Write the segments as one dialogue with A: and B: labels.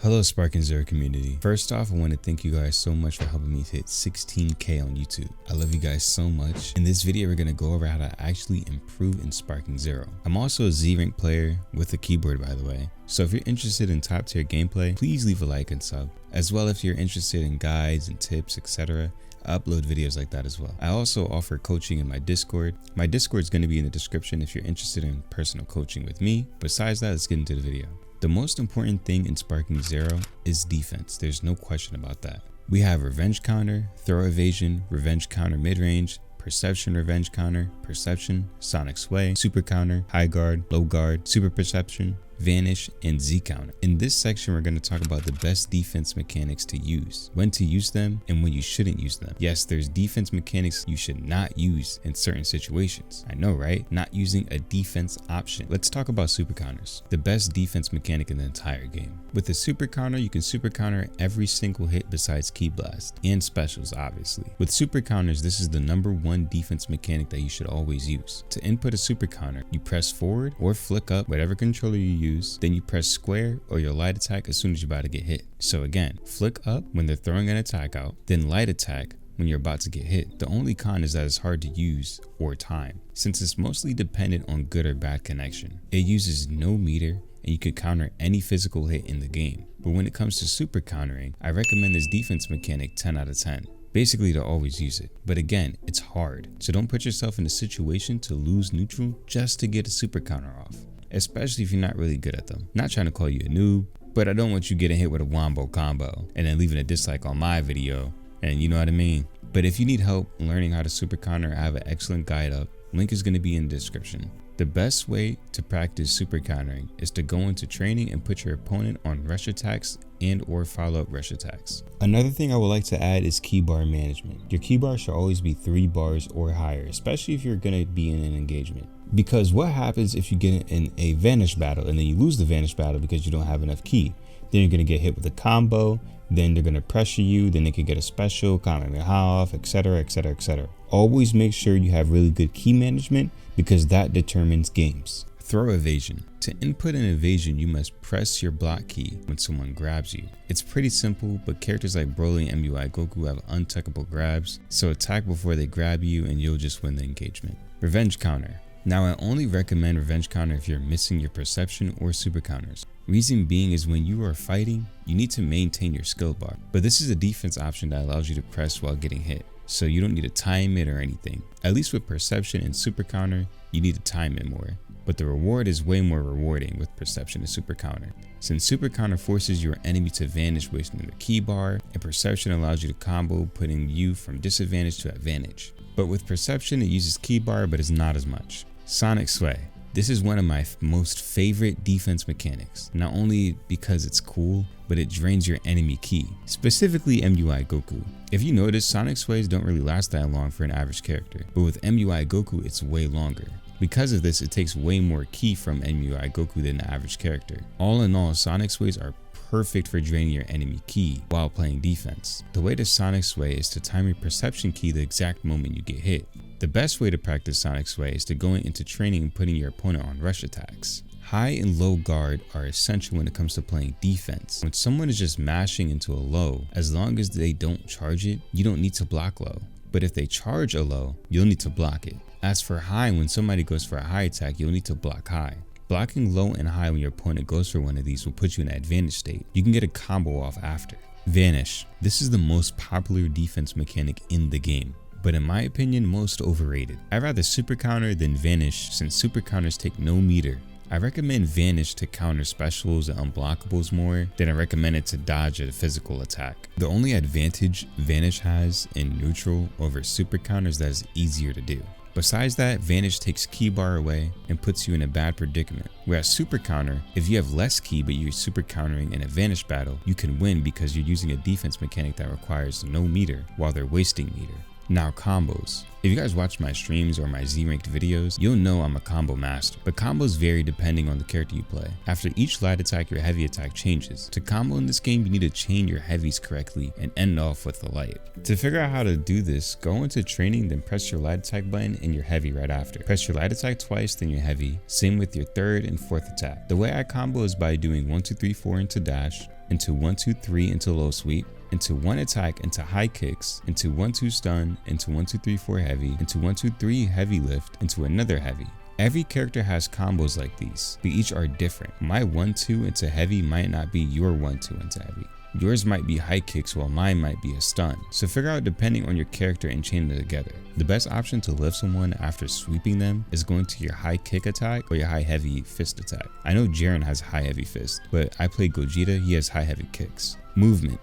A: Hello SparkingZero community. First off, I want to thank you guys so much for helping me hit 16K on YouTube. I love you guys so much. In this video, we're going to go over how to actually improve in SparkingZero. I'm also a Z-Rank player with a keyboard, by the way. So if you're interested in top tier gameplay, please leave a like and sub. As well, if you're interested in guides and tips, etc., I upload videos like that as well. I also offer coaching in my Discord. My Discord is going to be in the description if you're interested in personal coaching with me. Besides that, let's get into the video. The most important thing in SparkingZero is defense. There's no question about that. We have revenge counter, throw evasion, revenge counter mid-range, perception revenge counter, perception, sonic sway, super counter, high guard, low guard, super perception, vanish, and Z counter. In this section, we're going to talk about the best defense mechanics to use, when to use them, and when you shouldn't use them. Yes, there's defense mechanics you should not use in certain situations. I know, right? Not using a defense option. Let's talk about super counters, the best defense mechanic in the entire game. With the super counter, you can super counter every single hit besides key blast and specials, obviously. With super counters, this is the #1 defense mechanic that you should always use. To input a super counter, you press forward or flick up whatever controller you use, then you press square or your light attack as soon as you're about to get hit. So again, flick up when they're throwing an attack out, then light attack when you're about to get hit. The only con is that it's hard to use or time, since it's mostly dependent on good or bad connection. It uses no meter and you can counter any physical hit in the game. But when it comes to super countering, I recommend this defense mechanic 10 out of 10. Basically to always use it. But again, it's hard. So don't put yourself in a situation to lose neutral just to get a super counter off, especially if you're not really good at them. Not trying to call you a noob, but I don't want you getting hit with a wombo combo and then leaving a dislike on my video, and you know what I mean. But if you need help learning how to super counter, I have an excellent guide up. Link is going to be in the description. The best way to practice super countering is to go into training and put your opponent on rush attacks and or follow up rush attacks. Another thing I would like to add is key bar management. Your key bar should always be 3 bars or higher, especially if you're going to be in an engagement. Because what happens if you get in a vanish battle and then you lose the vanish battle because you don't have enough key? Then you're going to get hit with a combo, then they're going to pressure you, then they could get a special, off, etc, etc, etc. Always make sure you have really good key management because that determines games. Throw evasion. To input an evasion, you must press your block key when someone grabs you. It's pretty simple, but characters like Broly and MUI Goku have untuckable grabs, so attack before they grab you and you'll just win the engagement. Revenge counter. Now I only recommend revenge counter if you're missing your perception or super counters. Reason being is when you are fighting, you need to maintain your skill bar. But this is a defense option that allows you to press while getting hit, so you don't need to time it or anything. At least with perception and super counter, you need to time it more. But the reward is way more rewarding with perception and super counter, since super counter forces your enemy to vanish wasting the key bar, and perception allows you to combo, putting you from disadvantage to advantage. But with perception, it uses key bar, but it's not as much. Sonic sway. This is one of my most favorite defense mechanics, not only because it's cool, but it drains your enemy key, specifically MUI Goku. If you notice, Sonic sways don't really last that long for an average character, but with MUI Goku it's way longer. Because of this, it takes way more ki from MUI Goku than the average character. All in all, Sonic sways are perfect for draining your enemy ki while playing defense. The way to Sonic sway is to time your perception ki the exact moment you get hit. The best way to practice Sonic sway is to going into training and putting your opponent on rush attacks. High and low guard are essential when it comes to playing defense. When someone is just mashing into a low, as long as they don't charge it, you don't need to block low. But if they charge a low, you'll need to block it. As for high, when somebody goes for a high attack, you'll need to block high. Blocking low and high when your opponent goes for one of these will put you in an advantage state. You can get a combo off after. Vanish. This is the most popular defense mechanic in the game, but in my opinion, most overrated. I'd rather super counter than vanish, since super counters take no meter. I recommend vanish to counter specials and unblockables more than I recommend it to dodge a physical attack. The only advantage vanish has in neutral over super counter is that it's easier to do. Besides that, vanish takes key bar away and puts you in a bad predicament. Whereas super counter, if you have less key but you're super countering in a vanish battle, you can win because you're using a defense mechanic that requires no meter while they're wasting meter. Now combos. If you guys watch my streams or my Z-ranked videos, you'll know I'm a combo master, but combos vary depending on the character you play. After each light attack, your heavy attack changes. To combo in this game, you need to chain your heavies correctly and end off with the light. To figure out how to do this, go into training, then press your light attack button and your heavy right after. Press your light attack twice, then your heavy. Same with your third and fourth attack. The way I combo is by doing 1, 2, 3, 4 into dash, into 1-2-3 into low sweep, into 1 attack into high kicks, into 1-2 stun, into 1-2-3-4 heavy, into 1-2-3 heavy lift, into another heavy. Every character has combos like these, but each are different. My 1-2 into heavy might not be your 1-2 into heavy. Yours might be high kicks while mine might be a stun. So figure out depending on your character and chain them together. The best option to lift someone after sweeping them is going to your high kick attack or your high heavy fist attack. I know Jiren has high heavy fist, but I play Gogeta, he has high heavy kicks. Movement.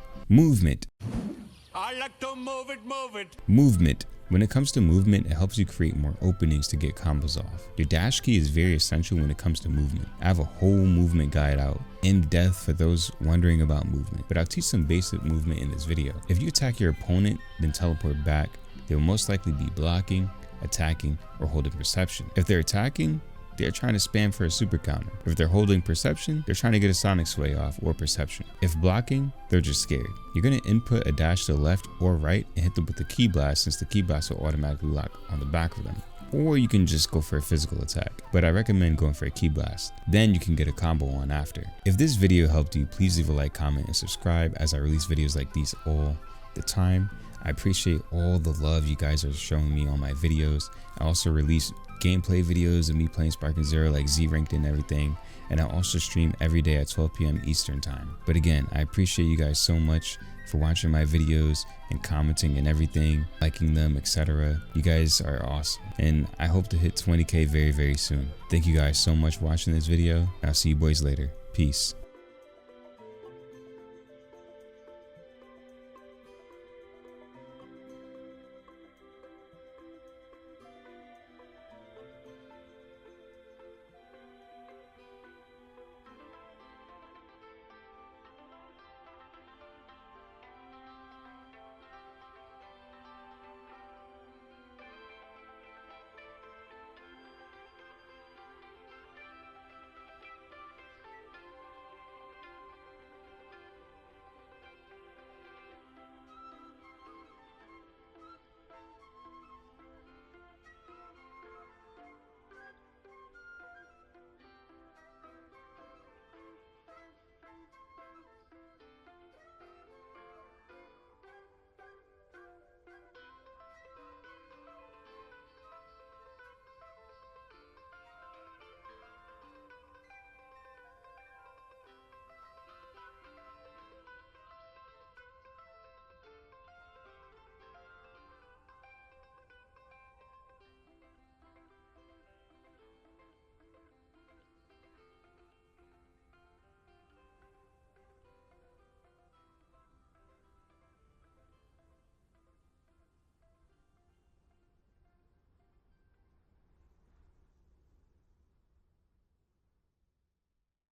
A: I like to move it. Movement. When it comes to movement, it helps you create more openings to get combos off. Your dash key is very essential when it comes to movement. I have a whole movement guide out in depth for those wondering about movement, but I'll teach some basic movement in this video. If you attack your opponent, then teleport back, they'll most likely be blocking, attacking, or holding perception. If they're attacking, they're trying to spam for a super counter. If they're holding perception, they're trying to get a sonic sway off or perception. If blocking, they're just scared. You're going to input a dash to the left or right and hit them with the key blast, since the key blast will automatically lock on the back of them. Or you can just go for a physical attack, but I recommend going for a key blast. Then you can get a combo on after. If this video helped you, please leave a like, comment, and subscribe, as I release videos like these all the time. I appreciate all the love you guys are showing me on my videos. I also release gameplay videos of me playing SparkingZero, like Z ranked and everything, and I also stream every day at 12 p.m. Eastern time. But again, I appreciate you guys so much for watching my videos and commenting and everything, liking them, etc. You guys are awesome, and I hope to hit 20k very soon. Thank you guys so much for watching this video, and I'll see you boys later. Peace.